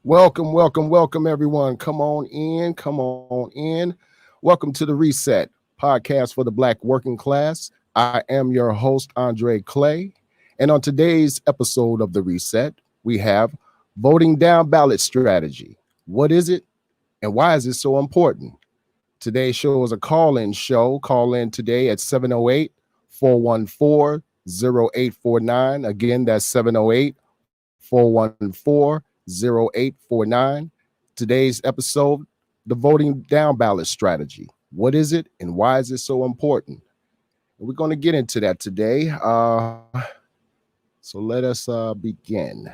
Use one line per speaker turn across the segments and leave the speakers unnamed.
Welcome, everyone. Come on in. Welcome to the Reset podcast for the Black working class. I am your host, Andre Clay. And on today's episode of the Reset, we have voting down ballot strategy. What is it and why is it so important? Today's show is a call-in show. Call in today at 708-414-0849. Again, that's 708-414-0849. Today's episode, the voting down ballot strategy. What is it and why is it so important? And we're going to get into that today. So let us begin.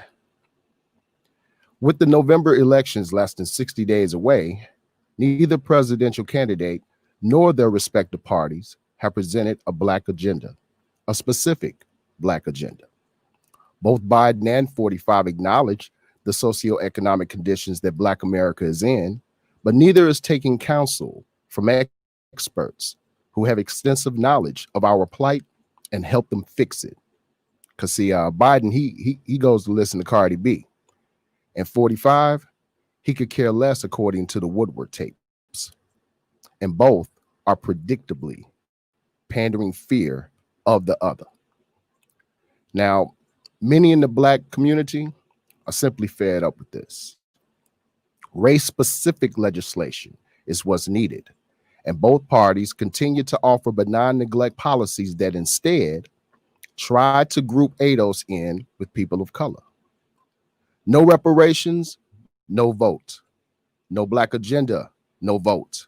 With the November elections less than 60 days away, neither presidential candidate nor their respective parties have presented a Black agenda, a specific Black agenda. Both Biden and 45 acknowledge the socioeconomic conditions that Black America is in, but neither is taking counsel from experts who have extensive knowledge of our plight and help them fix it. Because see, Biden, he goes to listen to Cardi B. And 45, he could care less according to the Woodward tapes. And both are predictably pandering fear of the other. Now, many in the Black community are simply fed up with this. Race-specific legislation is what's needed, and both parties continue to offer benign neglect policies that instead try to group ADOS in with people of color. No reparations, no vote. No Black agenda, no vote.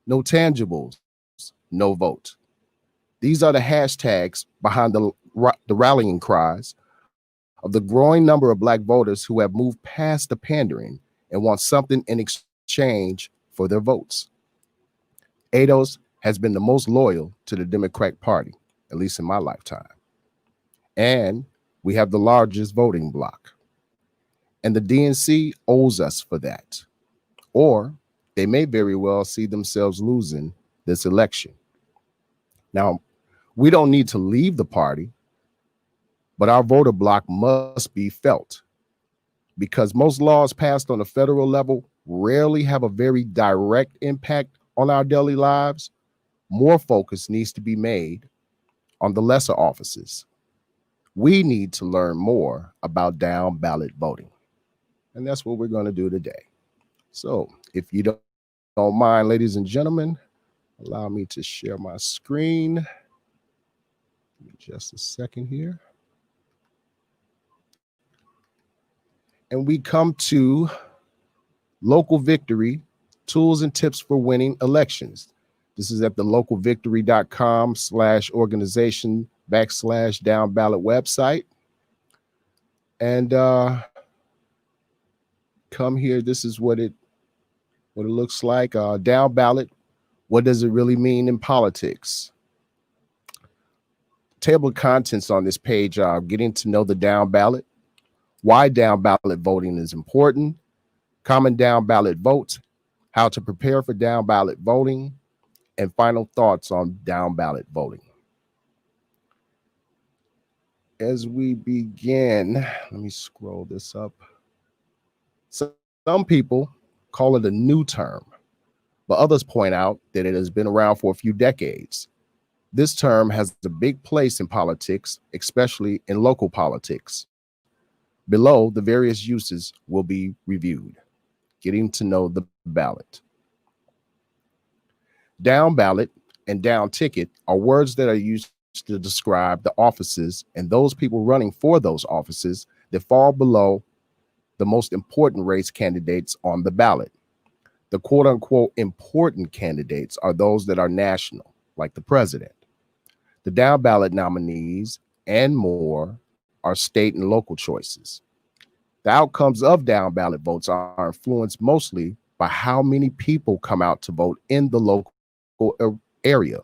No tangibles, no vote. These are the hashtags behind the rallying cries of the growing number of Black voters who have moved past the pandering and want something in exchange for their votes. ADOS has been the most loyal to the Democratic Party, at least in my lifetime. And we have the largest voting bloc. And the DNC owes us for that. Or they may very well see themselves losing this election. Now, we don't need to leave the party, but our voter bloc must be felt because most laws passed on the federal level rarely have a very direct impact on our daily lives. More focus needs to be made on the lesser offices. We need to learn more about down ballot voting. And that's what we're going to do today. So if you don't mind, ladies and gentlemen, allow me to share my screen. Give me just a second here. And we come to Local Victory, Tools and Tips for Winning Elections. This is at the localvictory.com/organization/down ballot website. And come here. This is what it looks like. Down ballot. What does it really mean in politics? Table of contents on this page are getting to know the down ballot, why down ballot voting is important, common down ballot votes, how to prepare for down ballot voting, and final thoughts on down ballot voting. As we begin, let me scroll this up. So some people call it a new term, but others point out that it has been around for a few decades. This term has a big place in politics, especially in local politics. Below, the various uses will be reviewed. Getting to know the ballot. Down ballot and down ticket are words that are used to describe the offices and those people running for those offices that fall below the most important race candidates on the ballot. The quote unquote important candidates are those that are national, like the president. The down ballot nominees and more are state and local choices. The outcomes of down ballot votes are influenced mostly by how many people come out to vote in the local area.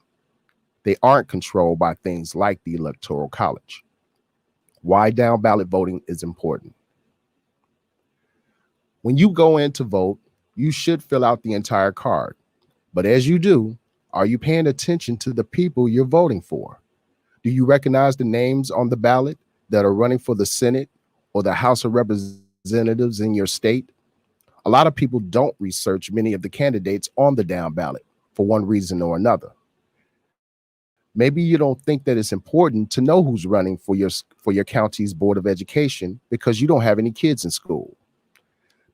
They aren't controlled by things like the Electoral College. Why down ballot voting is important. When you go in to vote, you should fill out the entire card. But as you do, are you paying attention to the people you're voting for? Do you recognize the names on the ballot that are running for the Senate or the House of Representatives in your state? A lot of people don't research many of the candidates on the down ballot for one reason or another. Maybe you don't think that it's important to know who's running for your county's board of education because you don't have any kids in school.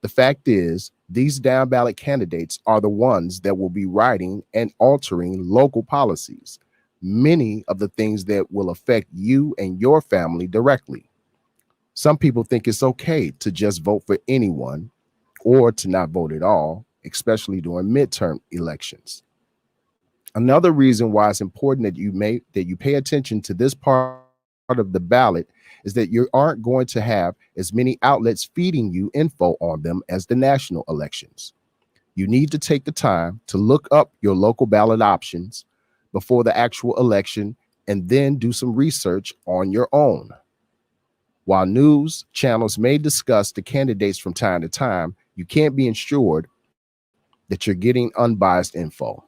The fact is, these down ballot candidates are the ones that will be writing and altering local policies, many of the things that will affect you and your family directly. Some people think it's okay to just vote for anyone or to not vote at all, especially during midterm elections. Another reason why it's important that you pay attention to this part of the ballot is that you aren't going to have as many outlets feeding you info on them as the national elections. You need to take the time to look up your local ballot options before the actual election and then do some research on your own. While news channels may discuss the candidates from time to time, you can't be ensured that you're getting unbiased info.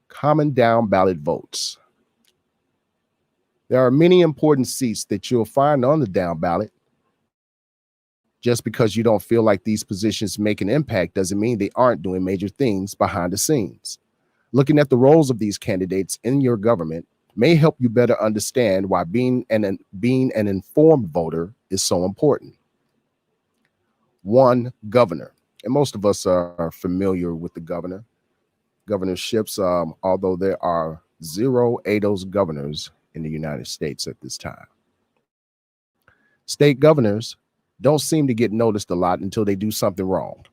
Common down ballot votes. There are many important seats that you'll find on the down ballot. Just because you don't feel like these positions make an impact doesn't mean they aren't doing major things behind the scenes. Looking at the roles of these candidates in your government may help you better understand why being an informed voter is so important. One, governor. And most of us are familiar with the governorships, although there are zero ADOS governors in the United States at this time. State governors don't seem to get noticed a lot until they do something wrong.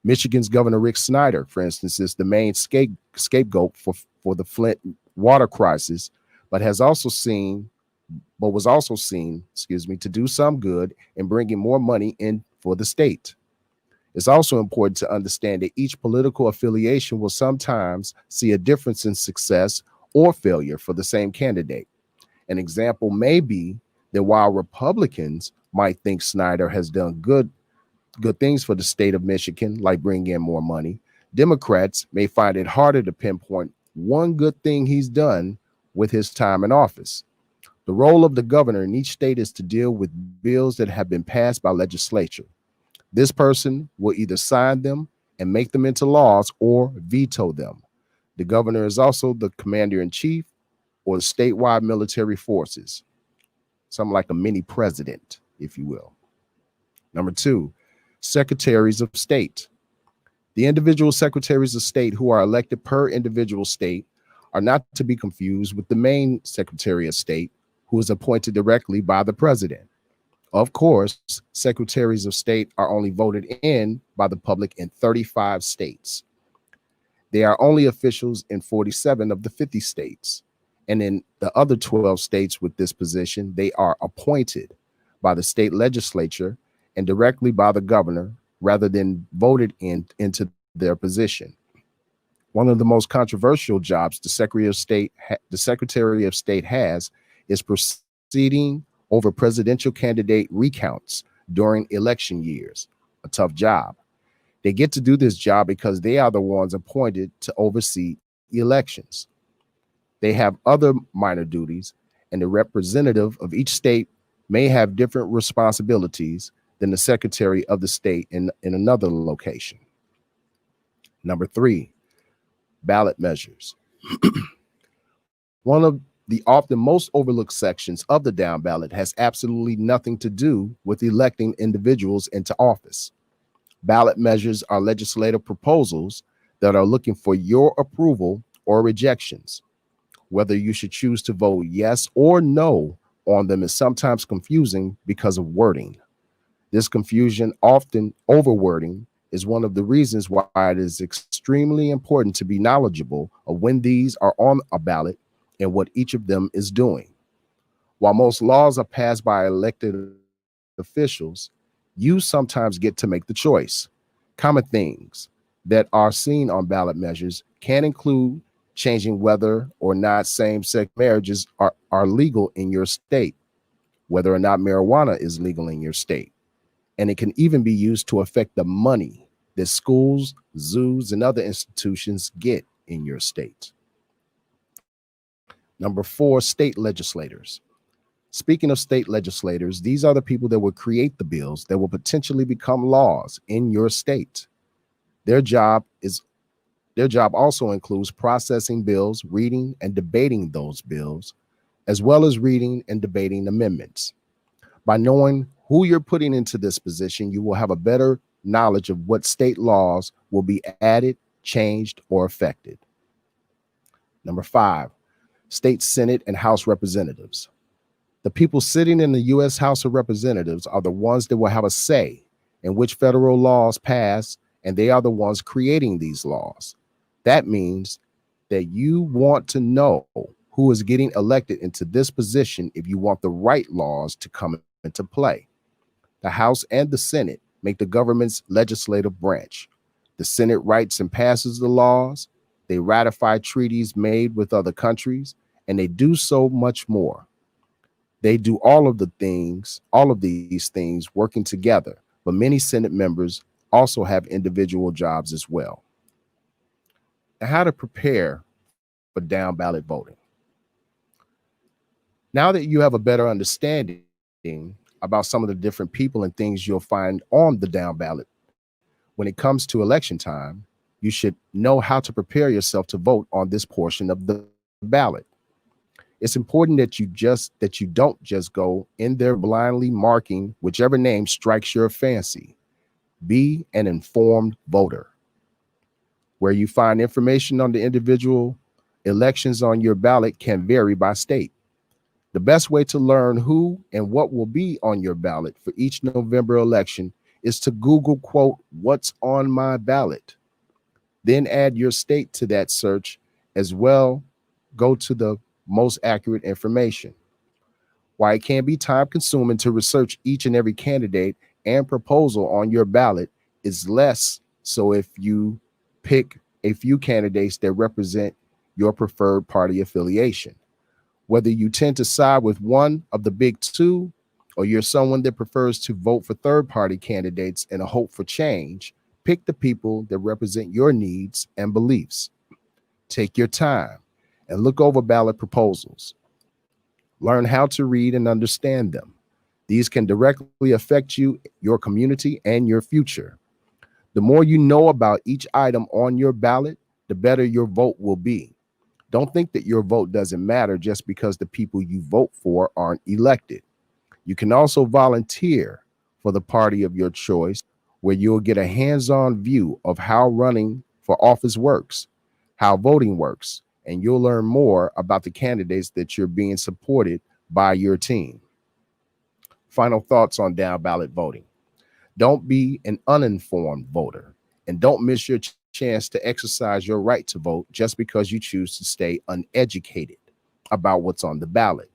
Michigan's Governor Rick Snyder, for instance, is the main scapegoat for the Flint water crisis, but was also seen, to do some good in bringing more money in for the state. It's also important to understand that each political affiliation will sometimes see a difference in success or failure for the same candidate. An example may be that while Republicans might think Snyder has done good things for the state of Michigan, like bringing in more money, Democrats may find it harder to pinpoint one good thing he's done with his time in office. The role of the governor in each state is to deal with bills that have been passed by legislature. This person will either sign them and make them into laws or veto them. The governor is also the commander in chief or the statewide military forces, something like a mini president, if you will. Number two, secretaries of state. The individual secretaries of state who are elected per individual state are not to be confused with the main secretary of state, who is appointed directly by the president. Of course, secretaries of state are only voted in by the public in 35 states. They are only officials in 47 of the 50 states. And in the other 12 states with this position, they are appointed by the state legislature and directly by the governor rather than voted into their position. One of the most controversial jobs the Secretary of State has is proceeding over presidential candidate recounts during election years. A tough job. They get to do this job because they are the ones appointed to oversee elections. They have other minor duties, and the representative of each state may have different responsibilities than the secretary of the state in another location. Number three, ballot measures. One of the often most overlooked sections of the down ballot has absolutely nothing to do with electing individuals into office. Ballot measures are legislative proposals that are looking for your approval or rejections. Whether you should choose to vote yes or no on them is sometimes confusing because of wording. This confusion, often over wording, is one of the reasons why it is extremely important to be knowledgeable of when these are on a ballot and what each of them is doing. While most laws are passed by elected officials, you sometimes get to make the choice. Common things that are seen on ballot measures can include changing whether or not same-sex marriages are legal in your state, whether or not marijuana is legal in your state. And it can even be used to affect the money that schools, zoos, and other institutions get in your state. Number four, state legislators. Speaking of state legislators, these are the people that will create the bills that will potentially become laws in your state. Their job is their job also includes processing bills, reading and debating those bills, as well as reading and debating amendments. By knowing who you're putting into this position, you will have a better knowledge of what state laws will be added, changed, or affected. Number 5, state Senate and House representatives. The people sitting in the U.S. House of Representatives are the ones that will have a say in which federal laws pass, and they are the ones creating these laws. That means that you want to know who is getting elected into this position if you want the right laws to come into play. The House and the Senate make the government's legislative branch. The Senate writes and passes the laws, they ratify treaties made with other countries, and they do so much more. They do all of these things working together, but many Senate members also have individual jobs as well. And how to prepare for down ballot voting. Now that you have a better understanding about some of the different people and things you'll find on the down ballot, when it comes to election time, you should know how to prepare yourself to vote on this portion of the ballot. It's important that you don't just go in there blindly marking whichever name strikes your fancy. Be an informed voter. Where you find information on the individual elections on your ballot can vary by state. The best way to learn who and what will be on your ballot for each November election is to Google, quote, "what's on my ballot?" Then add your state to that search as well. Go to the most accurate information. While it can be time consuming to research each and every candidate and proposal on your ballot, is less so if you pick a few candidates that represent your preferred party affiliation. Whether you tend to side with one of the big two, or you're someone that prefers to vote for third party candidates in a hope for change, pick the people that represent your needs and beliefs. Take your time and look over ballot proposals. Learn how to read and understand them. These can directly affect you, your community, and your future. The more you know about each item on your ballot, the better your vote will be. Don't think that your vote doesn't matter just because the people you vote for aren't elected. You can also volunteer for the party of your choice, where you'll get a hands on view of how running for office works, how voting works, and you'll learn more about the candidates that you're being supported by your team. Final thoughts on down ballot voting. Don't be an uninformed voter, and don't miss your chance to exercise your right to vote just because you choose to stay uneducated about what's on the ballot.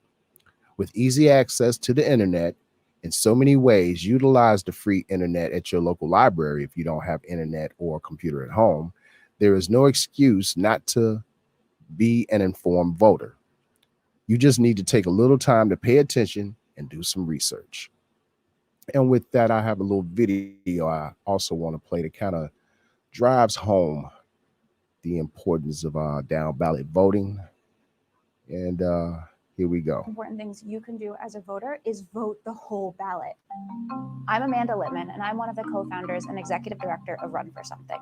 With easy access to the internet in so many ways, utilize the free internet at your local library if you don't have internet or a computer at home. There is no excuse not to be an informed voter. You just need to take a little time to pay attention and do some research. And with that, I have a little video I also want to play that kind of drives home the importance of down ballot voting. And here we go.
Important things you can do as a voter is vote the whole ballot. I'm Amanda Littman, and I'm one of the co-founders and executive director of Run for Something.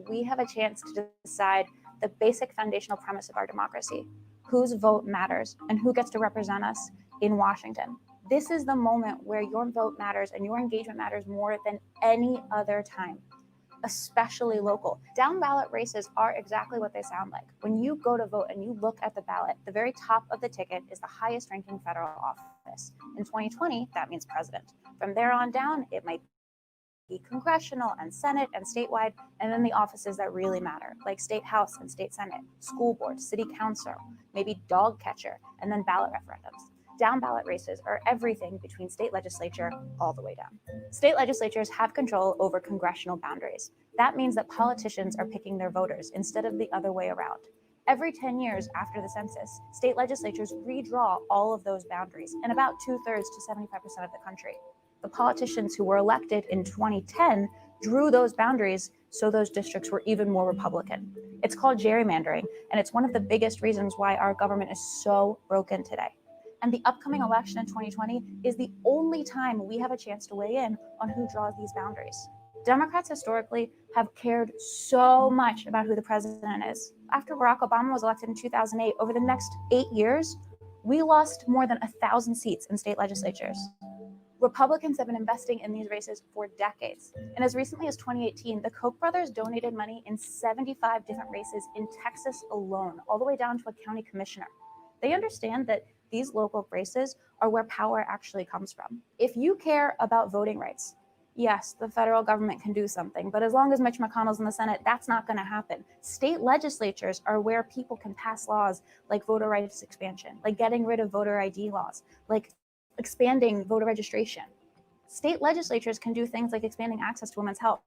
We have a chance to decide the basic foundational premise of our democracy: whose vote matters and who gets to represent us in Washington. This is the moment where your vote matters and your engagement matters more than any other time, especially local. Down ballot races are exactly what they sound like. When you go to vote and you look at the ballot, the very top of the ticket is the highest ranking federal office. In 2020, that means president. From there on down, it might be congressional and Senate and statewide, and then the offices that really matter, like state house and state senate, school board, city council, maybe dog catcher, and then ballot referendums. Down ballot races are everything between state legislature all the way down. State legislatures have control over congressional boundaries. That means that politicians are picking their voters instead of the other way around. Every 10 years after the census, state legislatures redraw all of those boundaries in about 2/3 to 75% of the country. The politicians who were elected in 2010 drew those boundaries so those districts were even more Republican. It's called gerrymandering, and it's one of the biggest reasons why our government is so broken today. And the upcoming election in 2020 is the only time we have a chance to weigh in on who draws these boundaries. Democrats historically have cared so much about who the president is. After Barack Obama was elected in 2008, over the next 8 years, we lost more than 1,000 seats in state legislatures. Republicans have been investing in these races for decades. And as recently as 2018, the Koch brothers donated money in 75 different races in Texas alone, all the way down to a county commissioner. They understand that these local races are where power actually comes from. If you care about voting rights, yes, the federal government can do something, but as long as Mitch McConnell's in the Senate, that's not going to happen. State legislatures are where people can pass laws like voter rights expansion, like getting rid of voter ID laws, like expanding voter registration. State legislatures can do things like expanding access to women's health,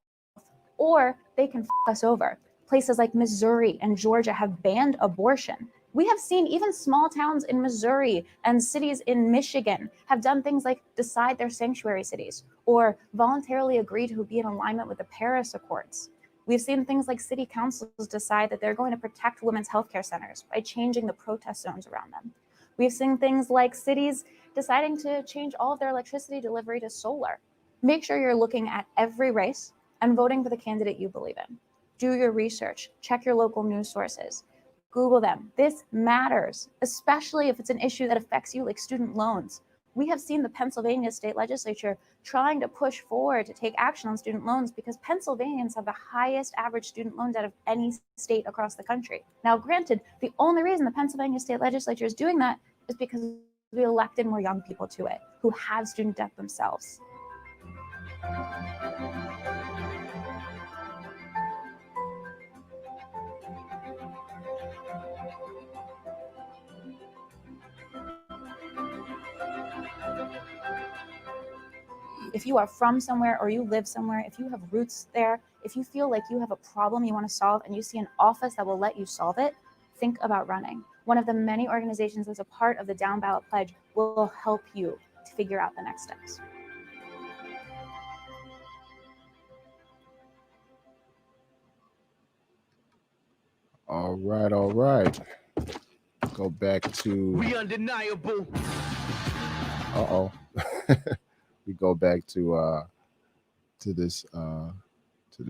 or they can us over. Places like Missouri and Georgia have banned abortion. We have seen even small towns in Missouri and cities in Michigan have done things like decide their sanctuary cities or voluntarily agree to be in alignment with the Paris Accords. We've seen things like city councils decide that they're going to protect women's healthcare centers by changing the protest zones around them. We've seen things like cities deciding to change all of their electricity delivery to solar. Make sure you're looking at every race and voting for the candidate you believe in. Do your research, check your local news sources, Google them. This matters, especially if it's an issue that affects you like student loans. We have seen the Pennsylvania state legislature trying to push forward to take action on student loans because Pennsylvanians have the highest average student loan debt of any state across the country. Now, granted, the only reason the Pennsylvania state legislature is doing that is because we elected more young people to it who have student debt themselves. If you are from somewhere or you live somewhere, if you have roots there, if you feel like you have a problem you want to solve and you see an office that will let you solve it, think about running. One of the many organizations that's a part of the Down-Ballot Pledge will help you to figure out the next steps.
All right, all right. Go back to.
We undeniable.
Uh-oh. We go back to this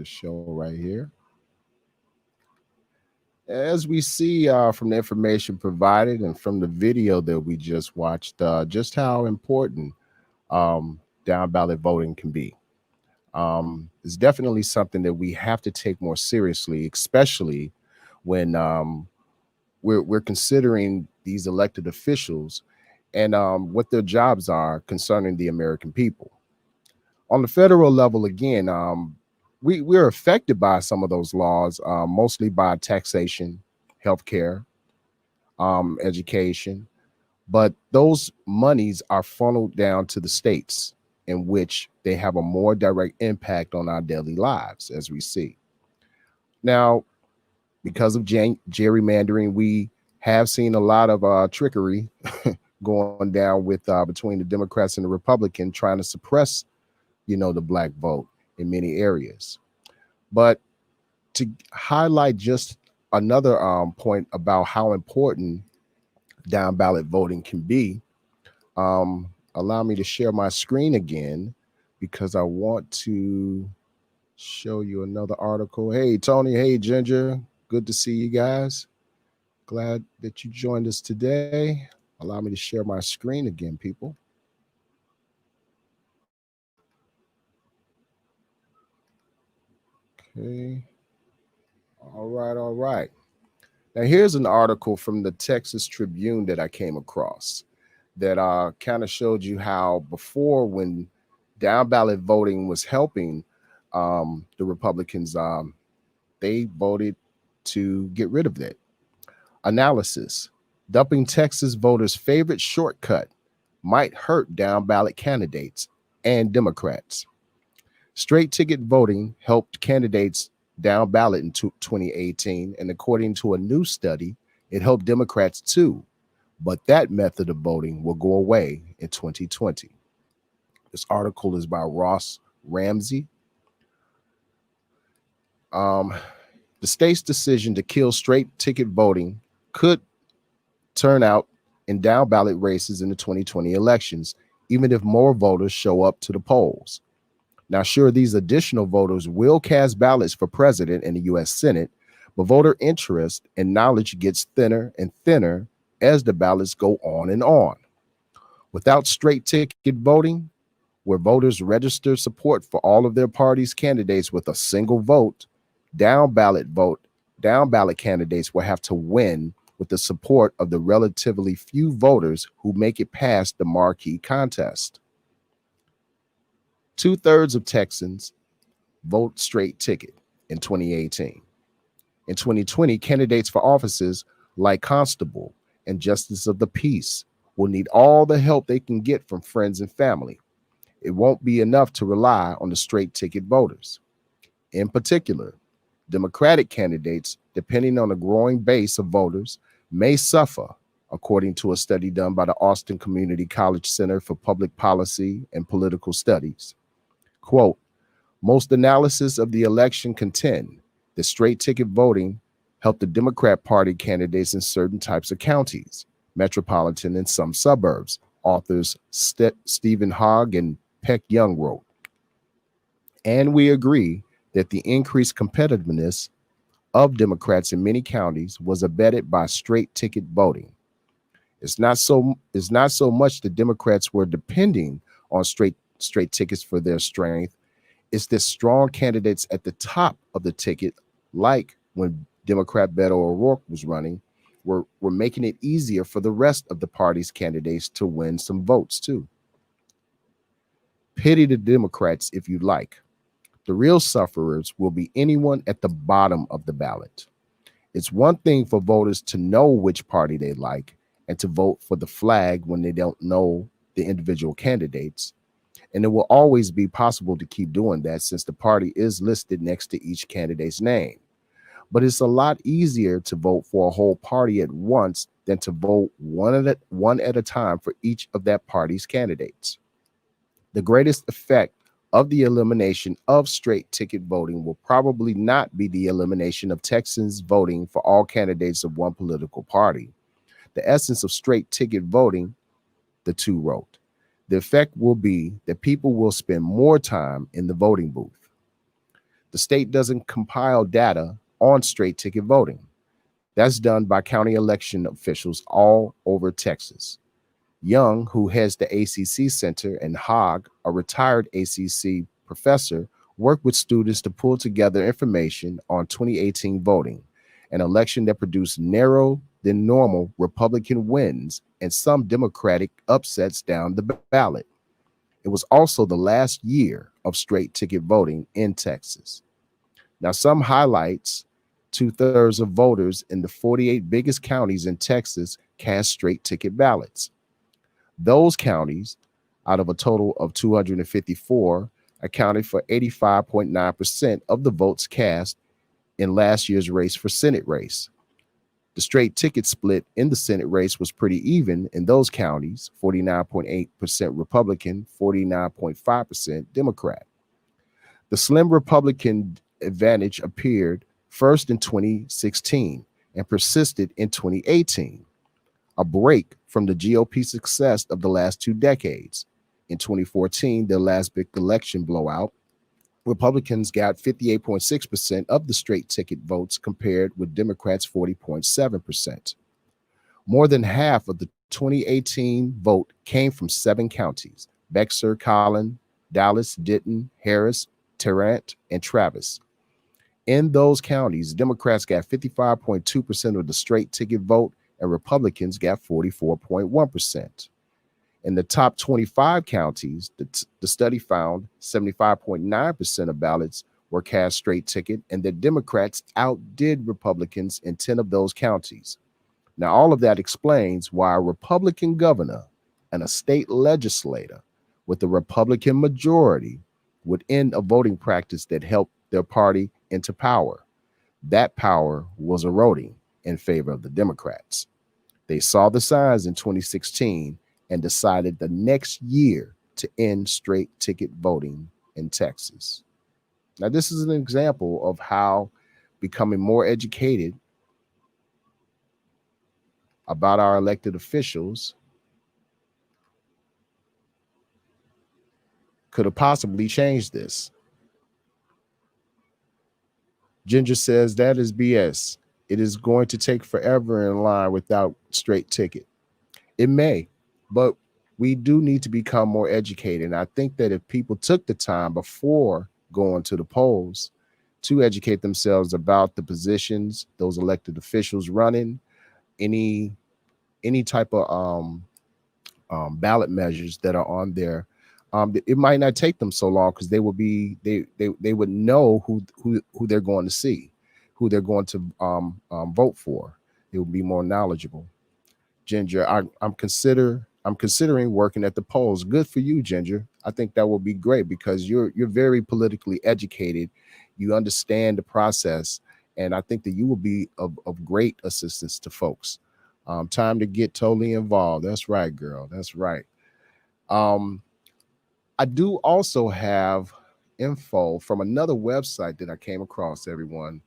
show right here. As we see from the information provided and from the video that we just watched, just how important down ballot voting can be. It's definitely something that we have to take more seriously, especially when we're considering these elected officials and what their jobs are concerning the American people. On the federal level, again, we're affected by some of those laws, mostly by taxation, healthcare, education, but those monies are funneled down to the states in which they have a more direct impact on our daily lives, as we see. Now, because of gerrymandering, we have seen a lot of trickery going down with between the Democrats and the Republicans trying to suppress, the black vote in many areas. But to highlight just another point about how important down ballot voting can be, allow me to share my screen again because I want to show you another article. Hey, Tony. Hey, Ginger. Good to see you guys. Glad that you joined us today. Allow me to share my screen again, people. Okay. All right, all right. Now, here's an article from the Texas Tribune that I came across that kind of showed you how before, when down ballot voting was helping the Republicans, they voted to get rid of that. Analysis: dumping Texas voters' favorite shortcut might hurt down ballot candidates and Democrats. Straight ticket voting helped candidates down ballot in 2018, and according to a new study, it helped Democrats too. But that method of voting will go away in 2020. This article is by Ross Ramsey. The state's decision to kill straight ticket voting could turn out in down ballot races in the 2020 elections, even if more voters show up to the polls. Now, sure, these additional voters will cast ballots for president and the US Senate, but voter interest and knowledge gets thinner and thinner as the ballots go on and on. Without straight ticket voting, where voters register support for all of their party's candidates with a single vote, down ballot vote, down ballot candidates will have to win with the support of the relatively few voters who make it past the marquee contest. Two-thirds of Texans vote straight ticket in 2018. In 2020, candidates for offices like constable and justice of the peace will need all the help they can get from friends and family. It won't be enough to rely on the straight ticket voters. In particular, Democratic candidates, depending on a growing base of voters, may suffer, according to a study done by the Austin Community College Center for Public Policy and Political Studies. Quote, most analysis of the election contend that straight ticket voting helped the Democrat Party candidates in certain types of counties, metropolitan and some suburbs, authors Stephen Hogg and Peck Young wrote. And we agree that the increased competitiveness of Democrats in many counties was abetted by straight ticket voting. It's not so much the Democrats were depending on straight tickets for their strength. It's the strong candidates at the top of the ticket, like when Democrat Beto O'Rourke was running, were making it easier for the rest of the party's candidates to win some votes too. Pity the Democrats if you like. The real sufferers will be anyone at the bottom of the ballot. It's one thing for voters to know which party they like and to vote for the flag when they don't know the individual candidates. And it will always be possible to keep doing that since the party is listed next to each candidate's name. But it's a lot easier to vote for a whole party at once than to vote one at a time for each of that party's candidates. The greatest effect of the elimination of straight ticket voting will probably not be the elimination of Texans voting for all candidates of one political party. The essence of straight ticket voting, the two wrote, the effect will be that people will spend more time in the voting booth. The state doesn't compile data on straight ticket voting. That's done by county election officials all over Texas. Young, who heads the ACC Center, and Hogg, a retired ACC professor, worked with students to pull together information on 2018 voting, an election that produced narrower than normal Republican wins and some Democratic upsets down the ballot. It was also the last year of straight ticket voting in Texas. Now, some highlights: two-thirds of voters in the 48 biggest counties in Texas cast straight ticket ballots. Those counties, out of a total of 254, accounted for 85.9% of the votes cast in last year's race for Senate race. The straight ticket split in the Senate race was pretty even in those counties, 49.8% Republican, 49.5% Democrat. The slim Republican advantage appeared first in 2016 and persisted in 2018, a break from the GOP success of the last 2 decades. In 2014, their last big election blowout, Republicans got 58.6% of the straight ticket votes compared with Democrats' 40.7%. More than half of the 2018 vote came from 7 counties: Bexar, Collin, Dallas, Denton, Harris, Tarrant, and Travis. In those counties, Democrats got 55.2% of the straight ticket vote and Republicans got 44.1%. In the top 25 counties, the study found 75.9% of ballots were cast straight ticket and that Democrats outdid Republicans in 10 of those counties. Now, all of that explains why a Republican governor and a state legislator with a Republican majority would end a voting practice that helped their party into power. That power was eroding in favor of the Democrats. They saw the signs in 2016 and decided the next year to end straight ticket voting in Texas. Now, this is an example of how becoming more educated about our elected officials could have possibly changed this. Ginger says that is BS. It is going to take forever in line without straight ticket. It may, but we do need to become more educated. And I think that if people took the time before going to the polls to educate themselves about the positions, those elected officials running, any type of ballot measures that are on there, it might not take them so long because they would know who they're going to see, who they're going to vote for. It would be more knowledgeable. Ginger, I'm considering working at the polls. Good for you, Ginger. I think that will be great because you're very politically educated. You understand the process, and I think that you will be of great assistance to folks. Time to get totally involved. That's right, girl. That's right. Um, I do also have info from another website that I came across, everyone,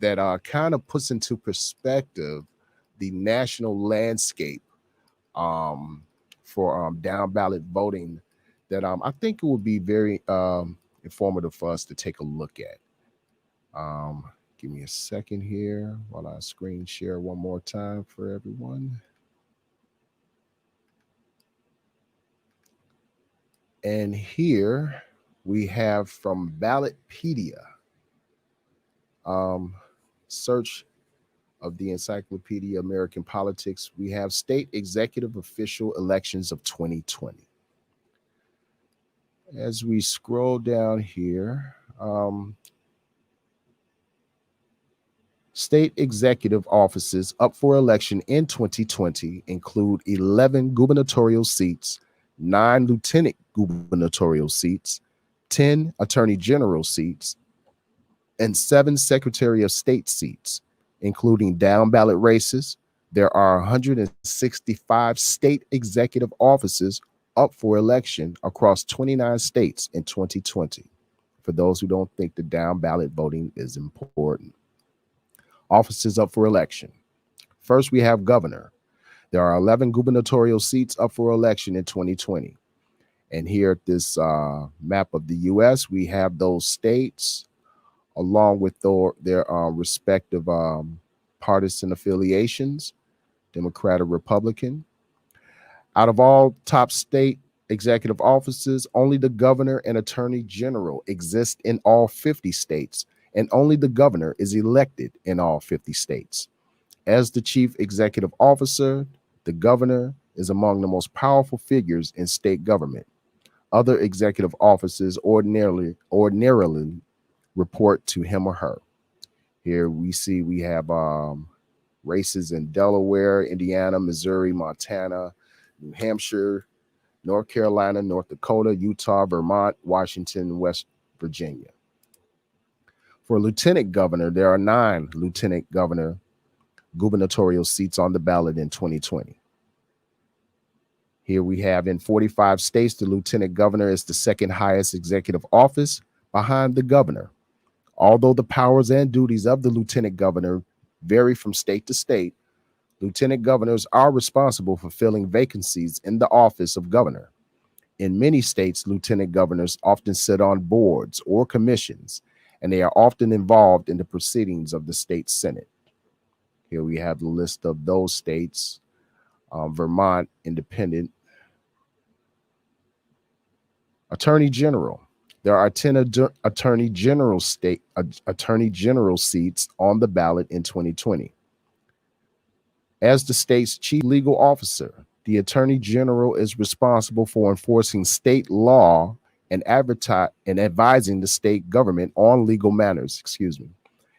that kind of puts into perspective the national landscape for down ballot voting that I think it would be very informative for us to take a look at. Give me a second here while I screen share one more time for everyone. And here we have from Ballotpedia, um, search of the Encyclopedia American Politics, we have state executive official elections of 2020. As we scroll down here, state executive offices up for election in 2020 include 11 gubernatorial seats, 9 lieutenant gubernatorial seats, 10 attorney general seats, and 7 secretary of state seats, including down ballot races. There are 165 state executive offices up for election across 29 states in 2020. For those who don't think the down ballot voting is important, offices up for election. First, we have governor. There are 11 gubernatorial seats up for election in 2020. And here at this map of the US, we have those states along with their respective partisan affiliations, Democrat or Republican. Out of all top state executive offices, only the governor and attorney general exist in all 50 states, and only the governor is elected in all 50 states. As the chief executive officer, the governor is among the most powerful figures in state government. Other executive offices ordinarily report to him or her. Here we have races in Delaware, Indiana, Missouri, Montana, New Hampshire, North Carolina, North Dakota, Utah, Vermont, Washington, and West Virginia. For lieutenant governor, there are 9 lieutenant governor gubernatorial seats on the ballot in 2020. Here we have in 45 states, the lieutenant governor is the second highest executive office behind the governor. Although the powers and duties of the lieutenant governor vary from state to state, lieutenant governors are responsible for filling vacancies in the office of governor. In many states, lieutenant governors often sit on boards or commissions, and they are often involved in the proceedings of the state senate. Here we have the list of those states. Vermont, independent. Attorney general. There are 10 attorney general seats on the ballot in 2020. As the state's chief legal officer, the attorney general is responsible for enforcing state law and advising the state government on legal matters.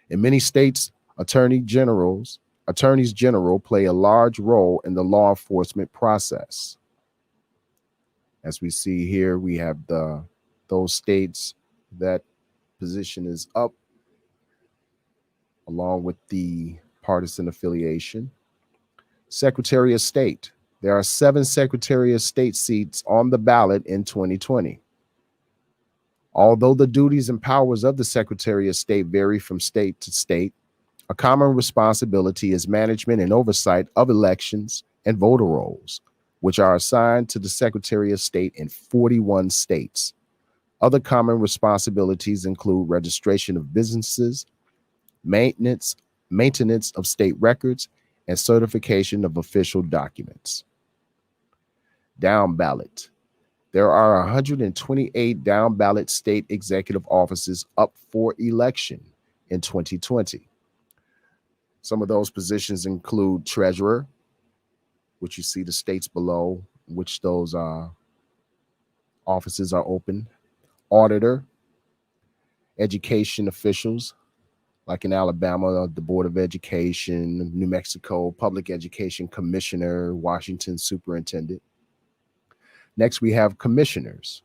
In many states, attorneys general play a large role in the law enforcement process. As we see here, we have those states that position is up along with the partisan affiliation. Secretary of State. There are 7 Secretary of State seats on the ballot in 2020. Although the duties and powers of the Secretary of State vary from state to state, A common responsibility is management and oversight of elections and voter rolls, which are assigned to the Secretary of State in 41 states. Other common responsibilities include registration of businesses, maintenance, maintenance of state records, and certification of official documents. Down ballot. There are 128 down ballot state executive offices up for election in 2020. Some of those positions include treasurer, which you see the states below, which those offices are open, auditor, education officials, like in Alabama, the Board of Education, New Mexico, Public Education Commissioner, Washington Superintendent. Next, we have commissioners,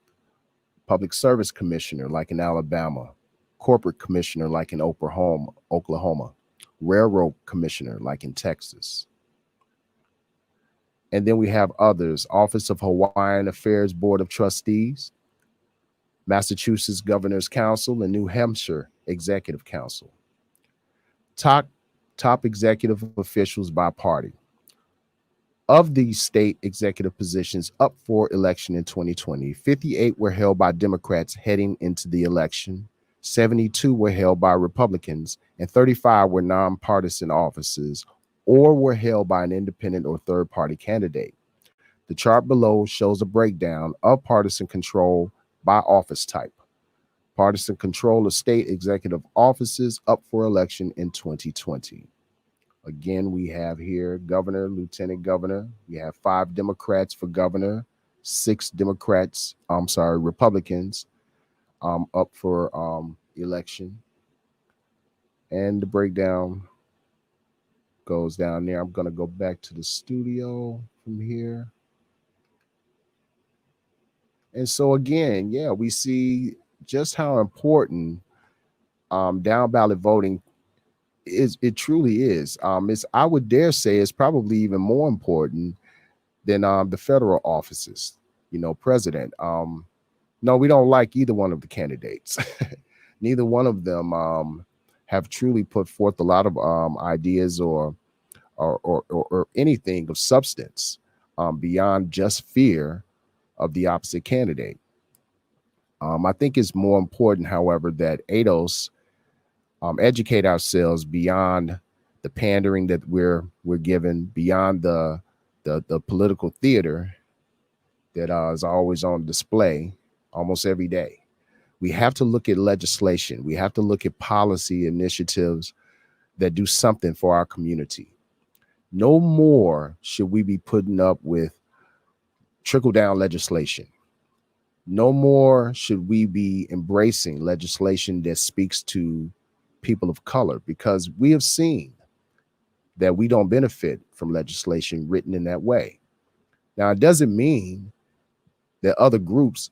Public Service Commissioner, like in Alabama, Corporate Commissioner, like in Oklahoma, Railroad Commissioner, like in Texas. And then we have others, Office of Hawaiian Affairs Board of Trustees, Massachusetts Governor's Council, and New Hampshire Executive Council. Top executive officials by party. Of these state executive positions up for election in 2020, 58 were held by Democrats heading into the election, 72 were held by Republicans, and 35 were nonpartisan offices or were held by an independent or third-party candidate. The chart below shows a breakdown of partisan control by office type. Partisan control of state executive offices up for election in 2020. Again, we have here governor, lieutenant governor. We have 5 Democrats for governor, 6 Republicans up for election. And the breakdown goes down there. I'm going to go back to the studio from here. And so again, yeah, we see just how important down ballot voting is. It truly is. I would dare say it's probably even more important than the federal offices, president. No, we don't like either one of the candidates. Neither one of them have truly put forth a lot of ideas or anything of substance beyond just fear of the opposite candidate. I think it's more important, however, that ADOS educate ourselves beyond the pandering that we're given, beyond the political theater that is always on display almost every day. We have to look at legislation. We have to look at policy initiatives that do something for our community. No more should we be putting up with trickle-down legislation. No more should we be embracing legislation that speaks to people of color, because we have seen that we don't benefit from legislation written in that way. Now, it doesn't mean that other groups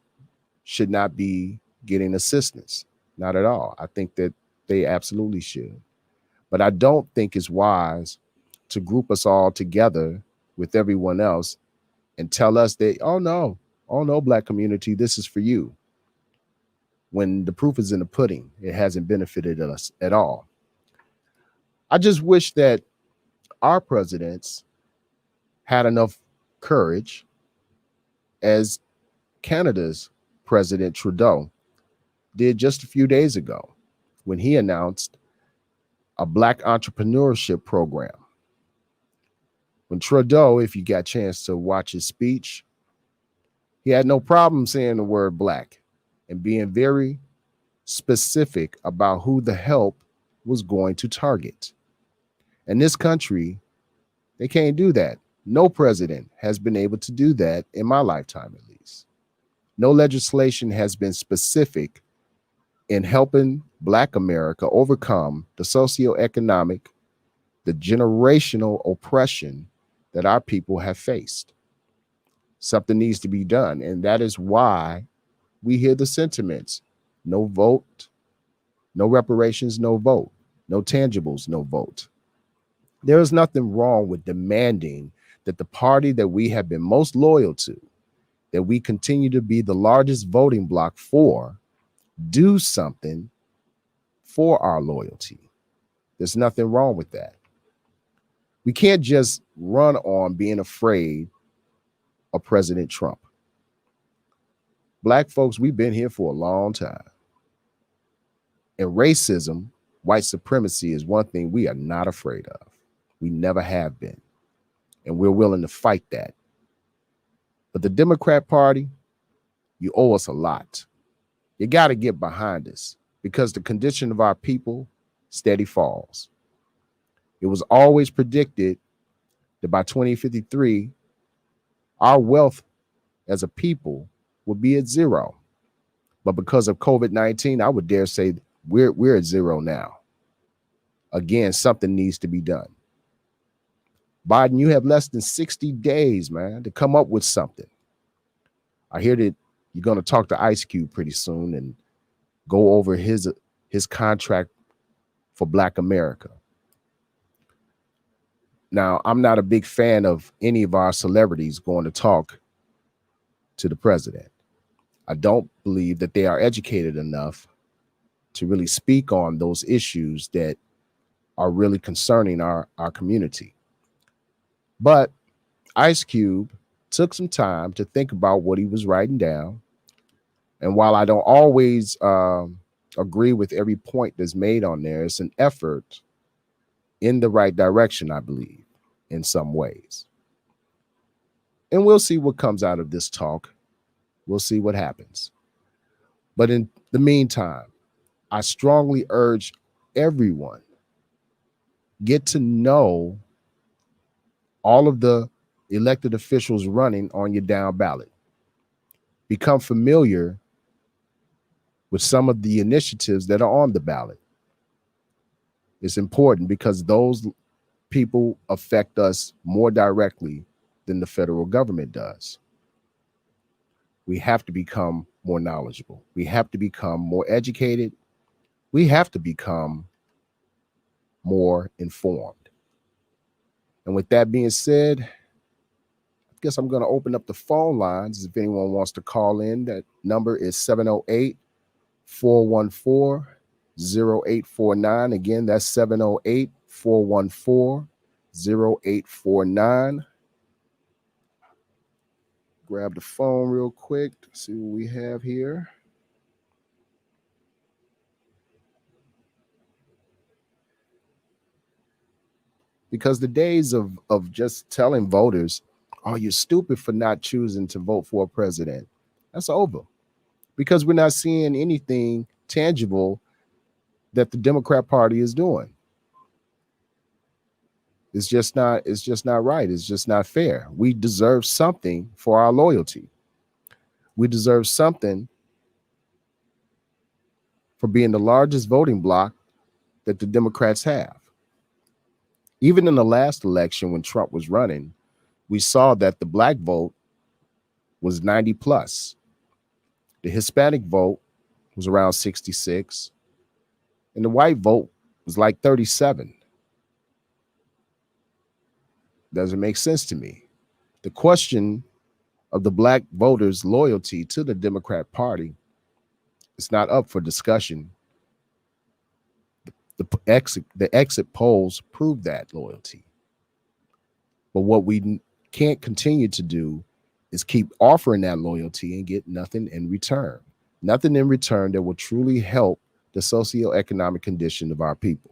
should not be getting assistance. Not at all. I think that they absolutely should. But I don't think it's wise to group us all together with everyone else and tell us that, oh no, Black community, this is for you. When the proof is in the pudding, it hasn't benefited us at all. I just wish that our presidents had enough courage, as Canada's President Trudeau did just a few days ago when he announced a Black entrepreneurship program. When Trudeau, if you got a chance to watch his speech, he had no problem saying the word Black and being very specific about who the help was going to target. In this country, they can't do that. No president has been able to do that in my lifetime, at least. No legislation has been specific in helping Black America overcome the socioeconomic, the generational oppression that our people have faced. Something needs to be done. And that is why we hear the sentiments: no vote, no reparations, no vote, no tangibles, no vote. There is nothing wrong with demanding that the party that we have been most loyal to, that we continue to be the largest voting bloc for, do something for our loyalty. There's nothing wrong with that. We can't just run on being afraid of President Trump. Black folks, we've been here for a long time. And racism, white supremacy is one thing we are not afraid of. We never have been. And we're willing to fight that. But the Democrat Party, you owe us a lot. You got to get behind us because the condition of our people steady falls. It was always predicted that by 2053, our wealth as a people would be at zero. But because of COVID-19, I would dare say we're at zero now. Again, something needs to be done. Biden, you have less than 60 days, man, to come up with something. I hear that you're going to talk to Ice Cube pretty soon and go over his contract for Black America. Now, I'm not a big fan of any of our celebrities going to talk to the president. I don't believe that they are educated enough to really speak on those issues that are really concerning our community. But Ice Cube took some time to think about what he was writing down. And while I don't always agree with every point that's made on there, it's an effort in the right direction, I believe, in some ways. And we'll see what comes out of this talk. We'll see what happens. But in the meantime, I strongly urge everyone, get to know all of the elected officials running on your down ballot. Become familiar with some of the initiatives that are on the ballot. It's important because those people affect us more directly than the federal government does. We have to become more knowledgeable. We have to become more educated. We have to become more informed. And with that being said, I guess I'm going to open up the phone lines. If anyone wants to call in, that number is 708-414-0849. Again, that's 708-414-0849. Grab the phone real quick to see what we have here. Because the days of just telling voters, oh, you're stupid for not choosing to vote for a president, that's over. Because we're not seeing anything tangible that the Democrat Party is doing. It's just not right. It's just not fair. We deserve something for our loyalty. We deserve something for being the largest voting bloc that the Democrats have. Even in the last election when Trump was running, we saw that the Black vote was 90 plus. The Hispanic vote was around 66. And the white vote was like 37. Doesn't make sense to me. The question of the Black voters' loyalty to the Democrat Party is not up for discussion. The exit polls prove that loyalty. But what we can't continue to do is keep offering that loyalty and get nothing in return. Nothing in return that will truly help the socioeconomic condition of our people.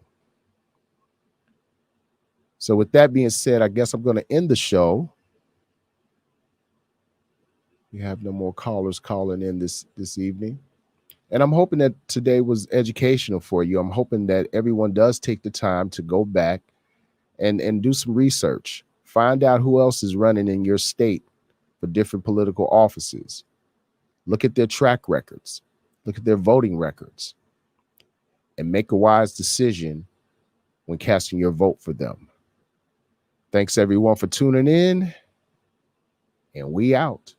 So with that being said, I guess I'm going to end the show. We have no more callers calling in this evening. And I'm hoping that today was educational for you. I'm hoping that everyone does take the time to go back and do some research. Find out who else is running in your state for different political offices. Look at their track records. Look at their voting records. And make a wise decision when casting your vote for them. Thanks everyone for tuning in, and we out.